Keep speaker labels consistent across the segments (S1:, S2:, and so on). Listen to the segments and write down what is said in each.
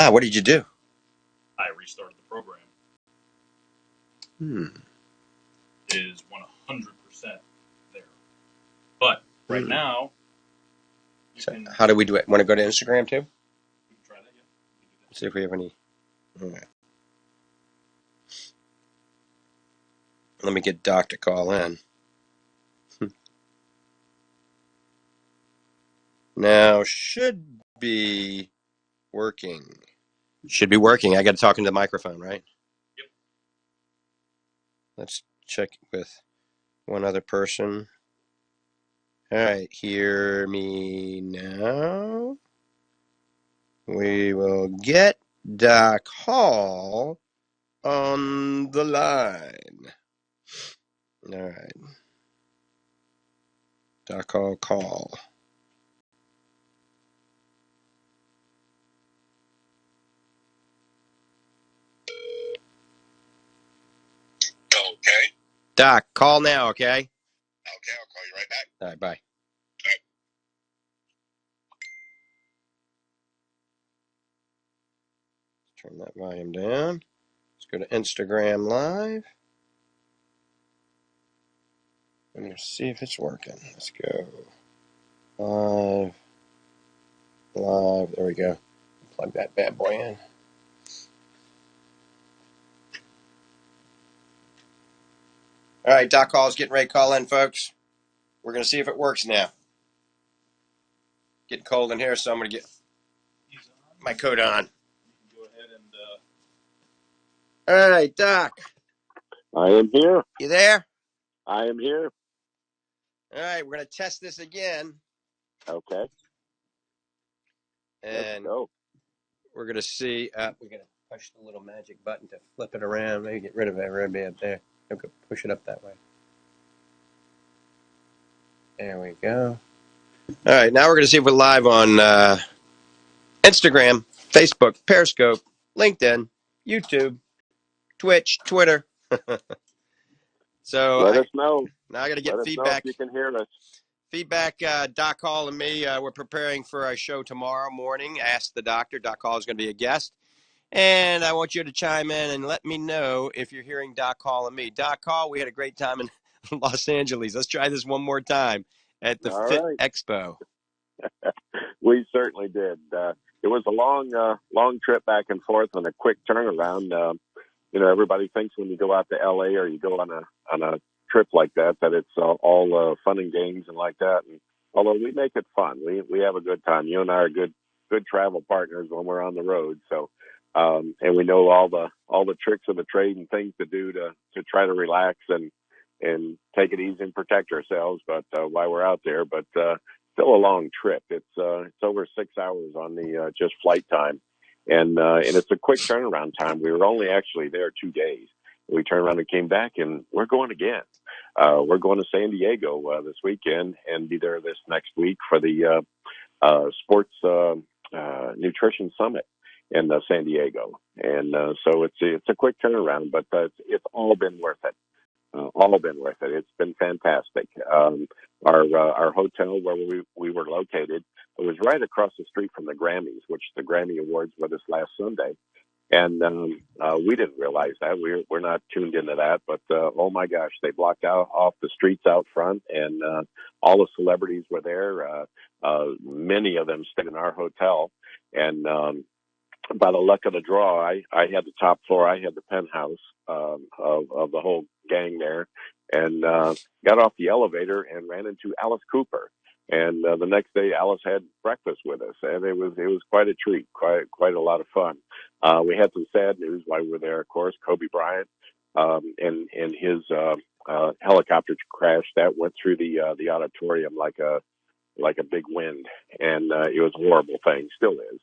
S1: What did you do?
S2: I restarted the program.
S1: Hmm.
S2: It is 100% there. But right
S1: Hmm.
S2: now, you
S1: So
S2: can
S1: how do we do it? Want to go to Instagram too?
S2: we can try that. Yeah, we can do that.
S1: See if we have any. All right. Let me get Doc to call in. Now should be working. Should be working. I got to talk into the microphone, right?
S2: Yep.
S1: Let's check with one other person. All right, hear me now. We will get Doc Hall on the line. All right. Doc Hall call.
S3: Okay.
S1: Doc, call now, okay?
S3: Okay, I'll call you right back.
S1: All right, bye. Turn that volume down. Let's go to Instagram Live. Let me see if it's working. Let's go. Live. Live. There we go. Plug that bad boy in. All right, Doc Hall's getting ready to call in, folks. We're going to see if it works now. Getting cold in here, so I'm going to get my coat on.
S2: You can go ahead and
S1: All right, Doc.
S3: I am here.
S1: You there?
S3: I am here.
S1: All right, we're going to test this again.
S3: Okay, let's
S1: And
S3: go.
S1: we're going to see. We're going to push the little magic button to flip it around. Maybe get rid of that red up there. Okay, push it up that way. There we go. All right, now we're going to see if we're live on Instagram, Facebook, Periscope, LinkedIn, YouTube, Twitch, Twitter. So
S3: Let us know.
S1: now I got to
S3: Let
S1: get
S3: us know if
S1: feedback.
S3: you can hear us.
S1: Doc Hall and me, we're preparing for a show tomorrow morning. Ask the Doctor. Doc Hall is going to be a guest. And I want you to chime in and let me know if you're hearing Doc Hall and me. Doc Hall, we had a great time in Los Angeles. Let's try this one more time at the
S3: All
S1: Fit
S3: right.
S1: Expo.
S3: We certainly did. It was a long trip back and forth and a quick turnaround. Everybody thinks when you go out to LA or you go on a trip like that it's all fun and games and like that. And although we make it fun, we have a good time. You and I are good travel partners when we're on the road. So, and we know all the tricks of the trade and things to do to try to relax and take it easy and protect ourselves. But while we're out there, still a long trip. It's over 6 hours on the just flight time. And it's a quick turnaround time. We were only actually there 2 days. We turned around and came back, and we're going again. We're going to San Diego this weekend and be there this next week for the sports nutrition summit in San Diego. And so it's a quick turnaround, but it's all been worth it. All been worth it. It's been fantastic. Our hotel where we were located, it was right across the street from the Grammys, which the Grammy Awards were this last Sunday. And we didn't realize that. We're not tuned into that. But oh my gosh, they blocked out off the streets out front, and all the celebrities were there. Many of them stayed in our hotel, and by the luck of the draw, I had the top floor. I had the penthouse of the whole gang there, and got off the elevator and ran into Alice Cooper. And the next day, Alice had breakfast with us, and it was quite a treat, quite a lot of fun. We had some sad news while we were there. Of course, Kobe Bryant and his helicopter crash that went through the auditorium like a big wind, and it was a horrible thing, still is.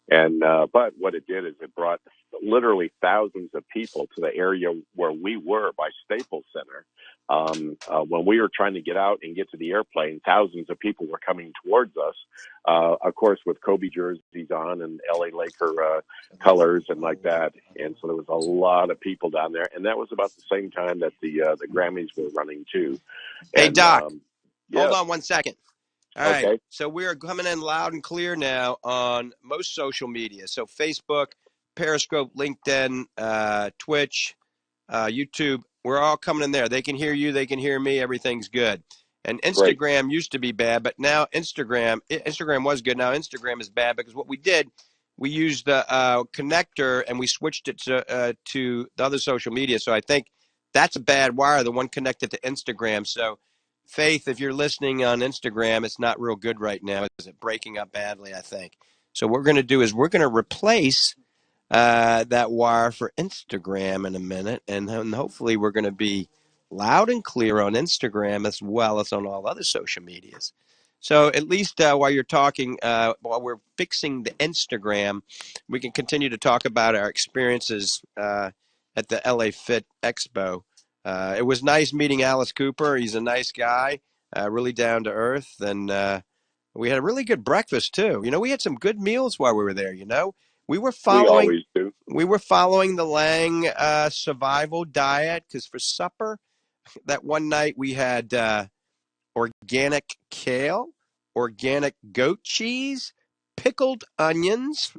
S3: And but what it did is it brought literally thousands of people to the area where we were by Staples Center. When we were trying to get out and get to the airplane, thousands of people were coming towards us, of course, with Kobe jerseys on and LA Laker colors and like that. And so there was a lot of people down there, and that was about the same time that the Grammys were running too.
S1: Hey,
S3: And
S1: Doc, hold
S3: yes,
S1: on one second. All right.
S3: Okay,
S1: So we are coming in loud and clear now on most social media. So Facebook, Periscope, LinkedIn, Twitch, YouTube. We're all coming in there. They can hear you. They can hear me. Everything's good. And
S3: great.
S1: Instagram used to be bad, but now Instagram was good. Now Instagram is bad because what we did, we used the connector and we switched it to the other social media. So I think that's a bad wire, the one connected to Instagram. So Faith, if you're listening on Instagram, it's not real good right now. Is it breaking up badly? I think. So what we're going to do is we're going to replace that wire for Instagram in a minute, and then hopefully we're going to be loud and clear on Instagram as well as on all other social medias. So at least while you're talking, while we're fixing the Instagram, we can continue to talk about our experiences at the LA Fit Expo. It was nice meeting Alice Cooper. He's a nice guy, really down to earth, and we had a really good breakfast too. We had some good meals while we were there. We were
S3: We
S1: following
S3: always do.
S1: we were following the Lange survival diet because for supper that one night we had organic kale, organic goat cheese, pickled onions,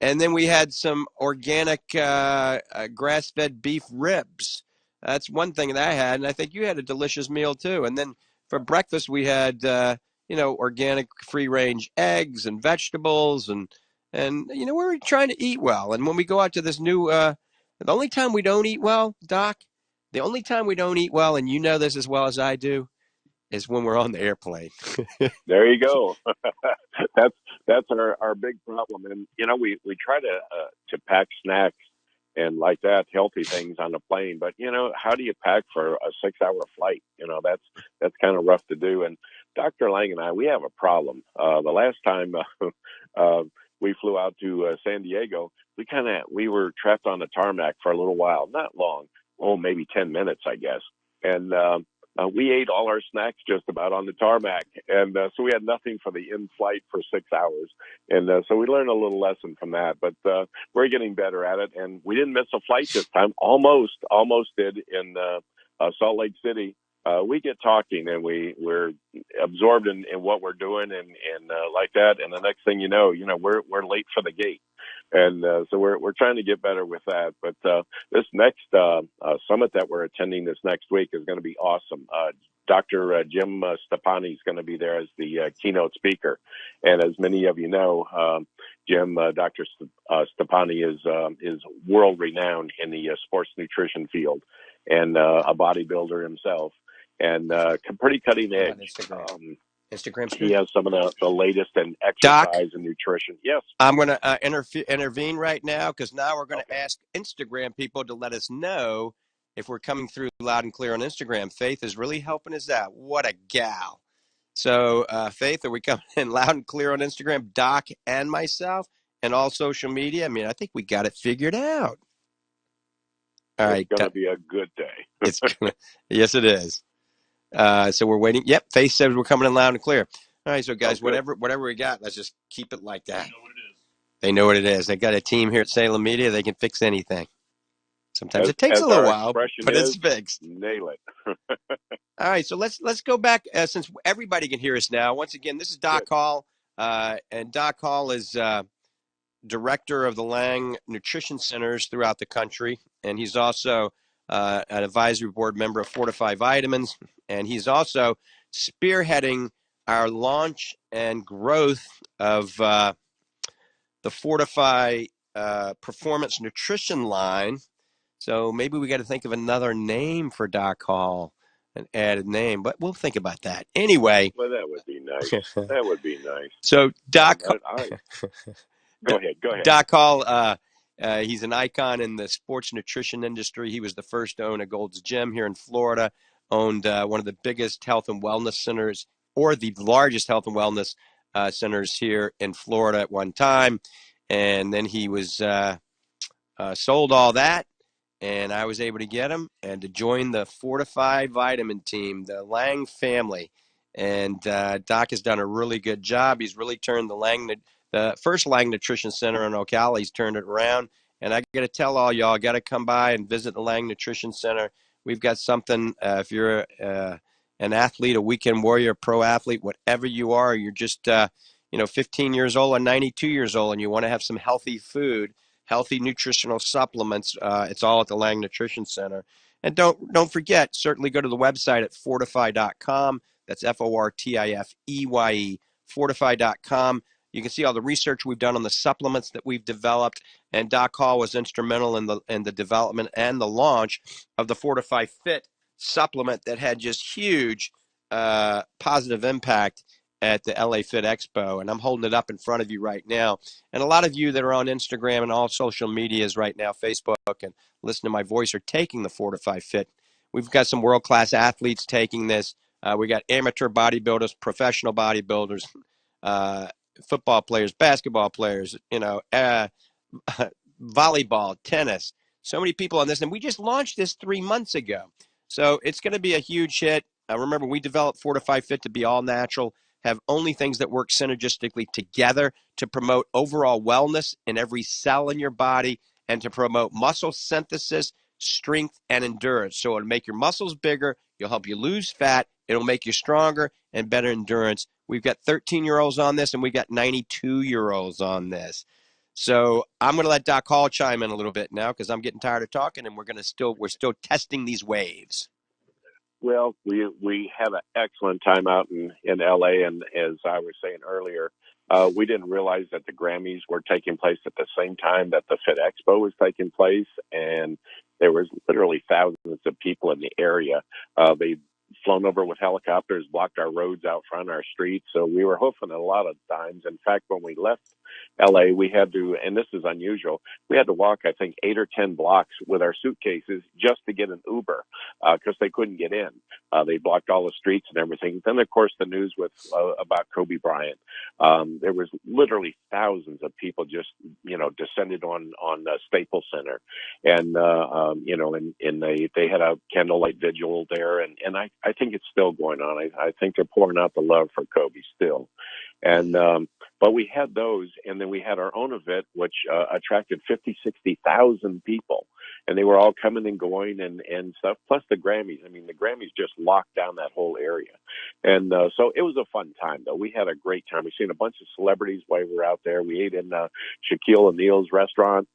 S1: and then we had some organic grass-fed beef ribs. That's one thing that I had, and I think you had a delicious meal too. And then for breakfast we had organic free-range eggs and vegetables, and we were trying to eat well. And when we go out to this new, the only time we don't eat well, Doc, the only time we don't eat well, and you know this as well as I do, is when we're on the airplane.
S3: There you go. That's our big problem, and we try to pack snacks and like that, healthy things on the plane. But how do you pack for a 6-hour flight? That's kind of rough to do. And Dr. Lang and I, we have a problem. The last time we flew out to San Diego, we were trapped on the tarmac for a little while, not long, maybe 10 minutes, I guess. And we ate all our snacks just about on the tarmac, and so we had nothing for the in-flight for 6 hours. And so we learned a little lesson from that, but we're getting better at it. And we didn't miss a flight this time. Almost did in Salt Lake City. We get talking, and we're absorbed in what we're doing, and like that. And the next thing you know, we're late for the gate, and so we're trying to get better with that. But this next summit that we're attending this next week is going to be awesome. Dr. Jim Stepani is going to be there as the keynote speaker, and as many of you know, Dr. Stepani is world renowned in the sports nutrition field, and a bodybuilder himself, and pretty cutting edge.
S1: Instagram's
S3: He
S1: good.
S3: has some of the latest in
S1: Doc,
S3: exercise and nutrition. Yes.
S1: I'm going to intervene right now because now we're going to
S3: Okay.
S1: ask Instagram people to let us know if we're coming through loud and clear on Instagram. Faith is really helping us out. What a gal. So, Faith, are we coming in loud and clear on Instagram, Doc and myself, and all social media? I mean, I think we got it figured out. All
S3: It's
S1: right.
S3: going to be a good day.
S1: Yes, it is. So we're waiting. Yep, Faith says we're coming in loud and clear. All right, so guys, whatever we got, let's just keep it like that.
S2: They know what it is.
S1: They know what it is. They got a team here at Salem Media. They can fix anything. Sometimes it takes
S3: As
S1: a little
S3: our
S1: while,
S3: expression
S1: but it's
S3: is,
S1: fixed.
S3: nail it.
S1: All right, so let's go back since everybody can hear us now. Once again, this is Doc
S3: Good.
S1: Hall, and Doc Hall is director of the Lange Nutrition Centers throughout the country, and he's also an advisory board member of Fortify Vitamins, and he's also spearheading our launch and growth of the Fortify Performance Nutrition line. So maybe we got to think of another name for Doc Hall, an added name, but we'll think about that. Anyway.
S3: Well, that would be nice. That would be nice.
S1: So Doc,
S3: Go ahead.
S1: Doc Hall, he's an icon in the sports nutrition industry. He was the first to own a Gold's Gym here in Florida, owned one of the biggest health and wellness centers, or the largest health and wellness centers here in Florida at one time. And then he was sold all that, and I was able to get him and to join the Fortify Vitamin team, the Lange family. And Doc has done a really good job. He's really turned the first Lange Nutrition Center in Ocala. He's turned it around. And I got to tell all y'all, got to come by and visit the Lange Nutrition Center. We've got something. If you're an athlete, a weekend warrior, a pro athlete, whatever you are, you're just 15 years old or 92 years old, and you want to have some healthy food, healthy nutritional supplements. It's all at the Lange Nutrition Center. And don't forget, certainly go to the website at fortify.com. That's FORTIFEYE, fortify.com. You can see all the research we've done on the supplements that we've developed, and Doc Hall was instrumental in the development and the launch of the Fortify Fit supplement that had just huge positive impact at the LA Fit Expo. And I'm holding it up in front of you right now. And a lot of you that are on Instagram and all social medias right now, Facebook, and listen to my voice, are taking the Fortify Fit. We've got some world-class athletes taking this. We got amateur bodybuilders, professional bodybuilders, football players, basketball players, volleyball, tennis. So many people on this, and we just launched this 3 months ago. So it's going to be a huge hit. Remember, we developed Fortify Fit to be all natural, have only things that work synergistically together to promote overall wellness in every cell in your body and to promote muscle synthesis, strength, and endurance. So it'll make your muscles bigger. It'll help you lose fat. It'll make you stronger and better endurance. We've got 13-year-olds on this, and we got 92-year-olds on this. So I'm going to let Doc Hall chime in a little bit now because I'm getting tired of talking, and we're still testing these waves.
S3: Well, we had an excellent time out in LA, and as I was saying earlier, we didn't realize that the Grammys were taking place at the same time that the Fit Expo was taking place, and there was literally thousands of people in the area. They'd flown over with helicopters, blocked our roads out front, our streets, so we were hoofing it a lot of times. In fact, when we left LA, we had to, and this is unusual, we had to walk, I think, 8 or 10 blocks with our suitcases just to get an Uber because they couldn't get in. They blocked all the streets and everything. Then, of course, the news with about Kobe Bryant. There was literally thousands of people just, descended on Staples Center, and and they had a candlelight vigil there, and I think it's still going on. I think they're pouring out the love for Kobe still, and but we had those, and then we had our own event, which attracted 60,000 people, and they were all coming and going and stuff, plus the Grammys. I mean, the Grammys just locked down that whole area. And so it was a fun time, though. We had a great time. We seen a bunch of celebrities while we were out there. We ate in Shaquille O'Neal's restaurant.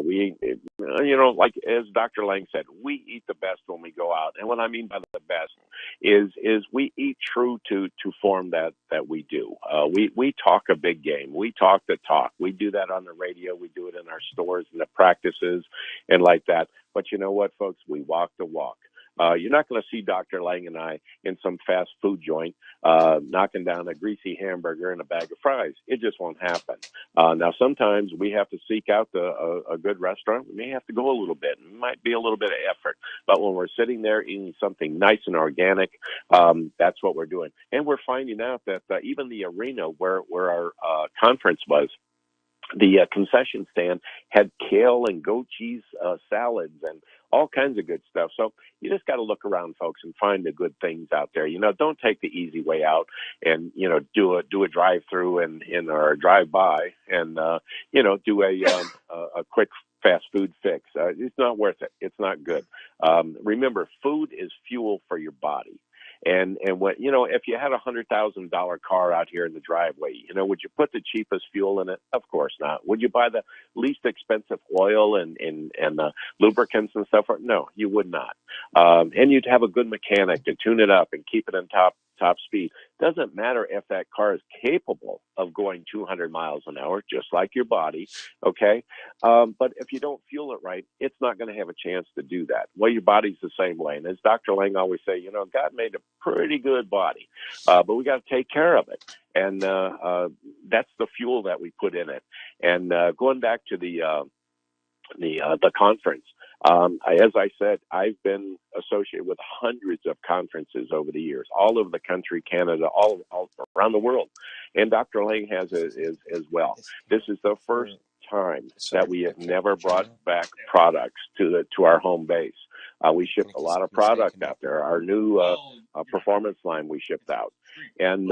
S3: We, like as Dr. Lange said, we eat the best when we go out. And what I mean by the best is we eat true to form that we do. We talk a big game. We talk the talk. We do that on the radio. We do it in our stores and the practices and like that. But you know what, folks? We walk the walk. You're not going to see Dr. Lange and I in some fast food joint knocking down a greasy hamburger and a bag of fries. It just won't happen. Now, sometimes we have to seek out a good restaurant. We may have to go a little bit. It might be a little bit of effort. But when we're sitting there eating something nice and organic, that's what we're doing. And we're finding out that even the arena where our conference was, the concession stand had kale and goat cheese salads and all kinds of good stuff. So you just got to look around, folks, and find the good things out there. Don't take the easy way out and, do a drive-through or a drive-by and, do a quick fast food fix. It's not worth it. It's not good. Remember, food is fuel for your body. And what, if you had $100,000 car out here in the driveway, would you put the cheapest fuel in it? Of course not. Would you buy the least expensive oil and lubricants and stuff? No, you would not. And you'd have a good mechanic to tune it up and keep it in top speed. Doesn't matter if that car is capable of going 200 miles an hour, just like your body, okay? But if you don't fuel it right, it's not going to have a chance to do that. Well, your body's the same way. And as Dr. Lange always say, God made a pretty good body, but we got to take care of it. And that's the fuel that we put in it. And going back to the conference, as I said, I've been associated with hundreds of conferences over the years, all over the country, Canada, all around the world. And Dr. Lange has as well. This is the first time that we have never brought back products to our home base. We shipped a lot of product out there. Our new performance line we shipped out. And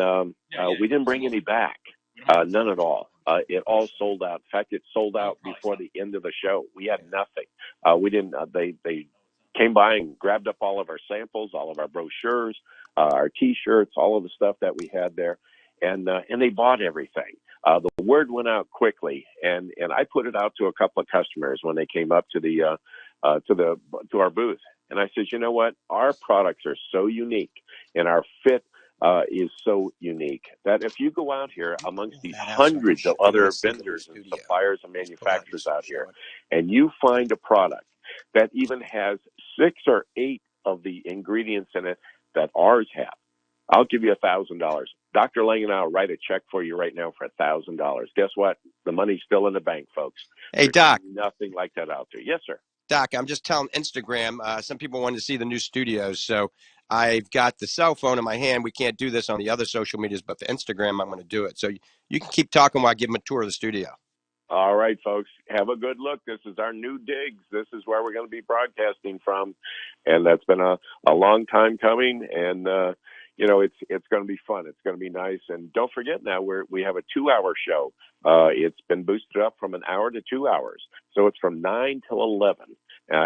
S3: we didn't bring any back, none at all. It all sold out. In fact, it sold out before the end of the show. We had nothing. We didn't. They came by and grabbed up all of our samples, all of our brochures. our T-shirts, all of the stuff that we had there, and they bought everything. The word went out quickly, and I put it out to a couple of customers when they came up to the to our booth, and I said, you know what, our products are so unique, and our fit is so unique that if you go out here amongst these hundreds of other vendors and suppliers and manufacturers out here, and you find a product that even has 6 or 8 of the ingredients in it that ours have, I'll give you $1,000. Dr. Lange and I'll write a check for you right now for $1,000. Guess what? The money's still in the bank, folks.
S1: Hey,
S3: There's
S1: Doc.
S3: nothing like that out there. Yes, sir.
S1: Doc, I'm just telling Instagram. Some people wanted to see the new studios, so I've got the cell phone in my hand. We can't do this on the other social medias, but for Instagram, I'm going to do it. So you can keep talking while I give them a tour of the studio.
S3: All right, folks, have a good look. This is our new digs. This is where we're going to be broadcasting from, and that's been a long time coming. And you know, it's going to be fun. It's going to be nice. And don't forget, now we have a 2-hour show. It's been boosted up from an hour to 2 hours, so it's from 9 till 11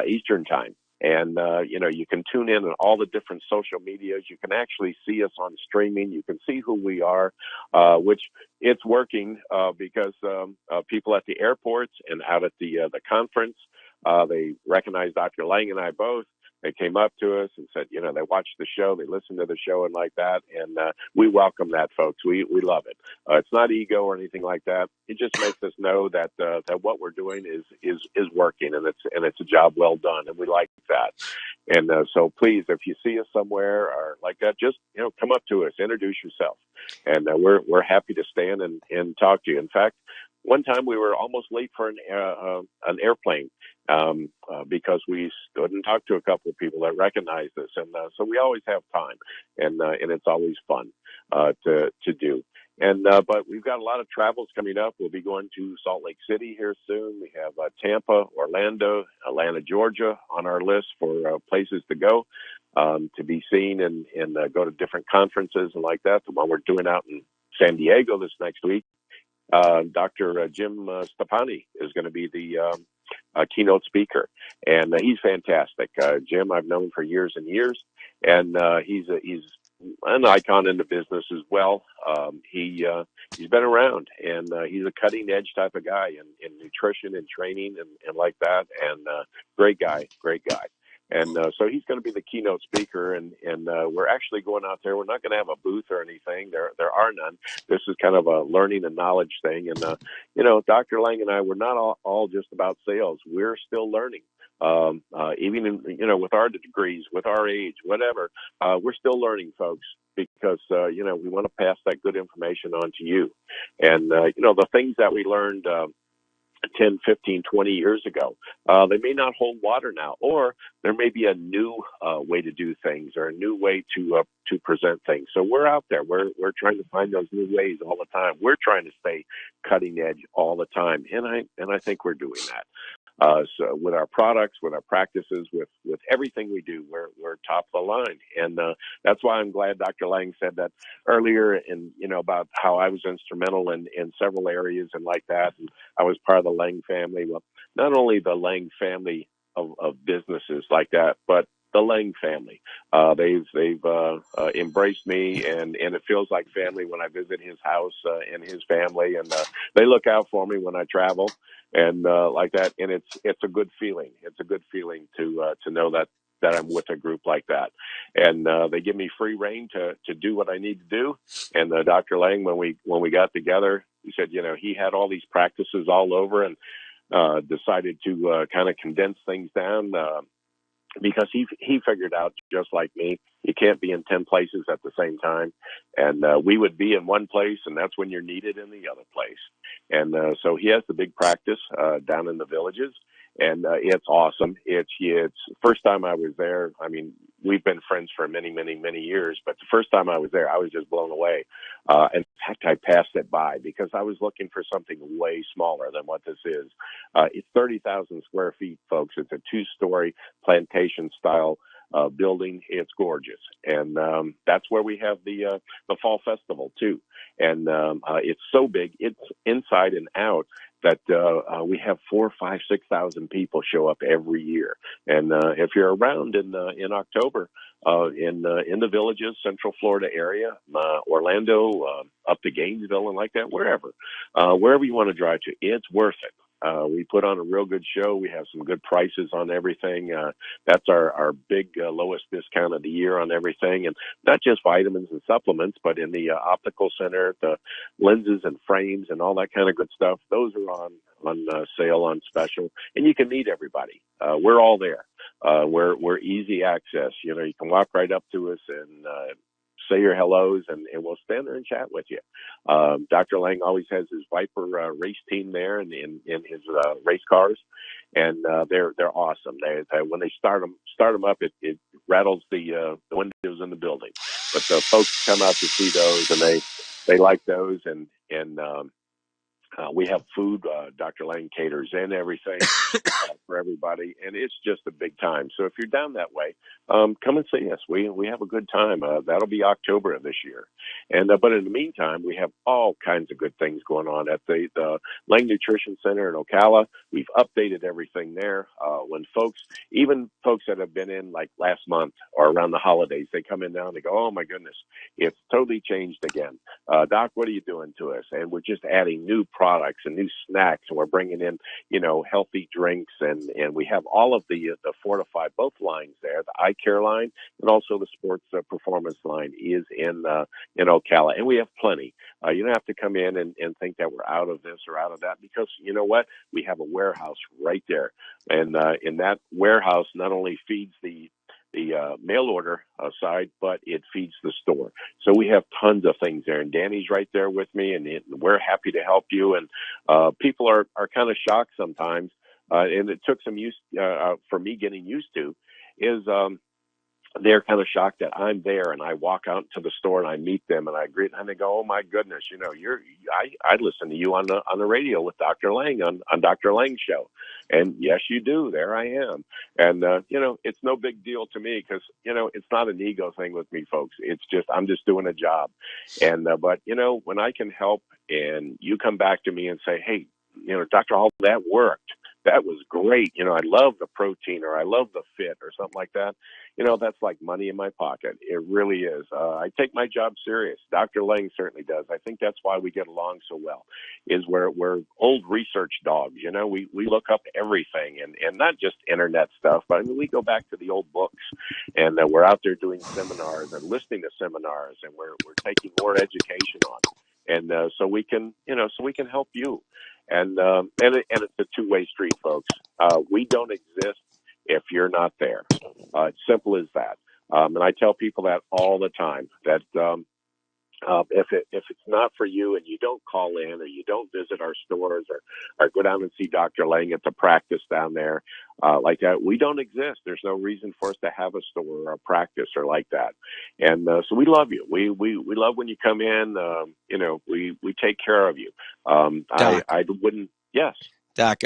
S3: Eastern time. And, you know, you can tune in on all the different social medias. You can actually see us on streaming. You can see who we are, which it's working because people at the airports and out at the conference, they recognize Dr. Lange and I both. They came up to us and said, you know, they watched the show, they listened to the show and like that. And we welcome that, folks. We love it. It's not ego or anything like that. It just makes us know that that what we're doing is working, and it's a job well done, and we like that. And so please, if you see us somewhere or like that, just, you know, come up to us, introduce yourself, and we're happy to stand and talk to you. In fact, one time we were almost late for an airplane because we stood and talked to a couple of people that recognized us, and so we always have time, and it's always fun to do. And but we've got a lot of travels coming up. We'll be going to Salt Lake City here soon. We have Tampa, Orlando, Atlanta, Georgia on our list for places to go, to be seen and go to different conferences and like that. The one we're doing out in San Diego this next week. Dr. Jim Stepani is going to be the keynote speaker, and he's fantastic. Jim, I've known for years and years, and he's an icon in the business as well. He's been around, and he's a cutting edge type of guy in nutrition and training and like that, and great guy. And so he's going to be the keynote speaker, and we're actually going out there. We're not going to have a booth or anything. There are none. This is kind of a learning and knowledge thing. And you know, Dr. Lange and I, we're not all just about sales. We're still learning. Even in, you know, with our degrees, with our age, whatever, we're still learning, folks, because you know, we want to pass that good information on to you. And you know, the things that we learned 10, 15, 20 years ago, they may not hold water now, or there may be a new way to do things or a new way to present things. So we're out there. We're trying to find those new ways all the time. We're trying to stay cutting edge all the time, and I think we're doing that. So with our products, with our practices, with everything we do, we're top of the line. And that's why I'm glad Dr. Lange said that earlier, and, you know, about how I was instrumental in several areas and like that. And I was part of the Lange family. Well, not only the Lange family of businesses like that, but the Lange family. They've embraced me, and it feels like family when I visit his house and his family, and they look out for me when I travel and like that. And it's a good feeling. It's a good feeling to know that I'm with a group like that, and they give me free reign to do what I need to do. And Dr. Lange, when we got together, he said, you know, he had all these practices all over, and decided to kind of condense things down. Because he figured out, just like me, you can't be in 10 places at the same time. And we would be in one place, and that's when you're needed in the other place. And so he has the big practice down in the villages, and it's awesome. It's first time I was there. I mean, we've been friends for many, many, many years, but the first time I was there, I was just blown away. In fact, I passed it by because I was looking for something way smaller than what this is. It's 30,000 square feet, folks. It's a 2-story plantation style building. It's gorgeous, and that's where we have the fall festival too. And it's so big, it's inside and out, that we have 4, 5, 6,000 people show up every year. And if you're around in October, in the Villages, Central Florida area, Orlando, up to Gainesville, and like that, wherever you want to drive to, it's worth it. We put on a real good show. We have some good prices on everything. That's our big lowest discount of the year on everything, and not just vitamins and supplements, but in the optical center, the lenses and frames and all that kind of good stuff. Those are on sale, on special, and you can meet everybody. We're all there. We're easy access. You can walk right up to us and say your hellos, and we'll stand there and chat with you. Dr. Lange always has his Viper race team there in his race cars, and they're awesome. They when they start them up, it rattles the windows in the building. But the folks come out to see those, and they like those, and we have food. Dr. Lange caters in everything for everybody, and it's just a big time. So if you're down that way, come and see us. We have a good time. That'll be October of this year, and but in the meantime, we have all kinds of good things going on at the Lange Nutrition Center in Ocala. We've updated everything there. When even folks that have been in like last month or around the holidays, they come in now and they go, "Oh my goodness, it's totally changed again. Doc, what are you doing to us?" And we're just adding new products and new snacks, and we're bringing in, healthy drinks, and we have all of the Fortify, both lines there, the eye care line and also the sports performance line is in Ocala, and we have plenty. You don't have to come in and think that we're out of this or out of that, because you know what? We have a warehouse right there, and in that warehouse not only feeds the mail order side, but it feeds the store. So we have tons of things there, and Danny's right there with me, and we're happy to help you. And people are kind of shocked sometimes, and it took some use for me getting used to, is they're kind of shocked that I'm there, and I walk out to the store and I meet them and I greet, and they go, "Oh my goodness, I listen to you on the radio with Dr. Lange on Dr. Lange's show." And yes, you do. There I am. And it's no big deal to me, because it's not an ego thing with me, folks. It's just I'm just doing a job. And but when I can help, and you come back to me and say, "Hey, Dr. Hall, that worked. That was great. I love the protein, or I love the fit," or something like that. That's like money in my pocket. It really is. I take my job serious. Dr. Lange certainly does. I think that's why we get along so well, is we're old research dogs. We look up everything, and not just internet stuff, but we go back to the old books, and we're out there doing seminars and listening to seminars, and we're taking more education on it. And so we can help you. And it's a two-way street, folks. We don't exist if you're not there. It's simple as that. And I tell people that all the time, that if it's not for you, and you don't call in, or you don't visit our stores, or go down and see Dr. Lange at the practice down there, like that, we don't exist. There's no reason for us to have a store or a practice or like that. And so we love you. We love when you come in. We take care of you. I wouldn't. Yes.
S1: Doc,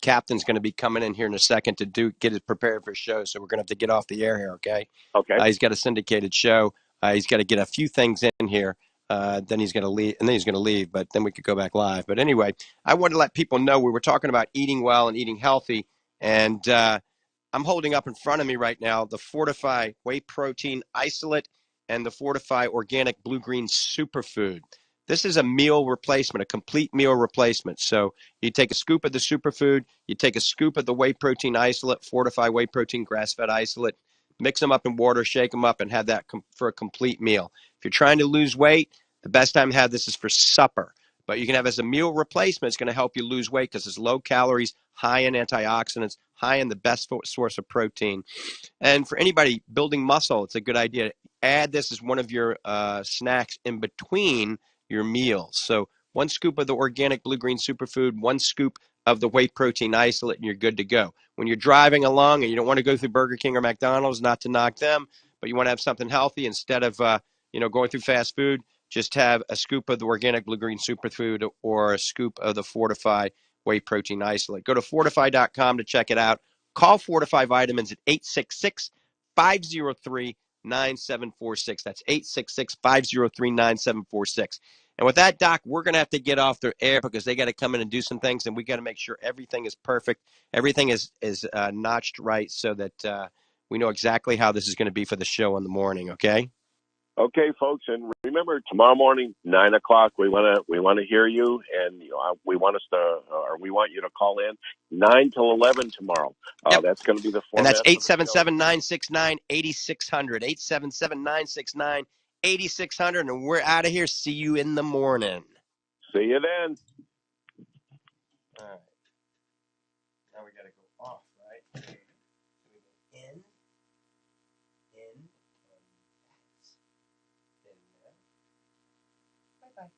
S1: Captain's going to be coming in here in a second to get it prepared for a show, so we're going to have to get off the air here, okay?
S3: Okay.
S1: He's got a syndicated show. He's got to get a few things in here. Then he's going to leave, and then he's going to leave, but then we could go back live. But anyway, I wanted to let people know we were talking about eating well and eating healthy, and I'm holding up in front of me right now the Fortify Whey Protein Isolate and the Fortify Organic Blue-Green Superfood. This is a meal replacement, a complete meal replacement. So you take a scoop of the superfood, you take a scoop of the whey protein isolate, Fortify Whey Protein Grass-Fed Isolate, mix them up in water, shake them up, and have that for a complete meal. If you're trying to lose weight, the best time to have this is for supper. But you can have as a meal replacement. It's going to help you lose weight because it's low calories, high in antioxidants, high in the best source of protein. And for anybody building muscle, it's a good idea to add this as one of your snacks in between your meals. So 1 scoop of the organic blue-green superfood, 1 scoop of the whey protein isolate, and you're good to go. When you're driving along and you don't want to go through Burger King or McDonald's, not to knock them, but you want to have something healthy instead of going through fast food, just have a scoop of the organic blue-green superfood or a scoop of the Fortify Whey Protein Isolate. Go to fortify.com to check it out. Call Fortify Vitamins at 866-503-9746. That's 866-503-9746. And with that, Doc, we're going to have to get off the air because they got to come in and do some things, and we got to make sure everything is perfect, everything is notched right, so that we know exactly how this is going to be for the show in the morning. Okay.
S3: Okay, folks, and remember tomorrow morning, 9:00. We want to hear you, and we want you to call in 9 till 11 tomorrow.
S1: Yep.
S3: That's going to be the
S1: And that's
S3: format for the show.
S1: 877-969-8600. 877-969-8600. And we're out of here. See you in the morning.
S3: See you then.
S1: All right. Now we got to go off, right? In. In. Bye-bye.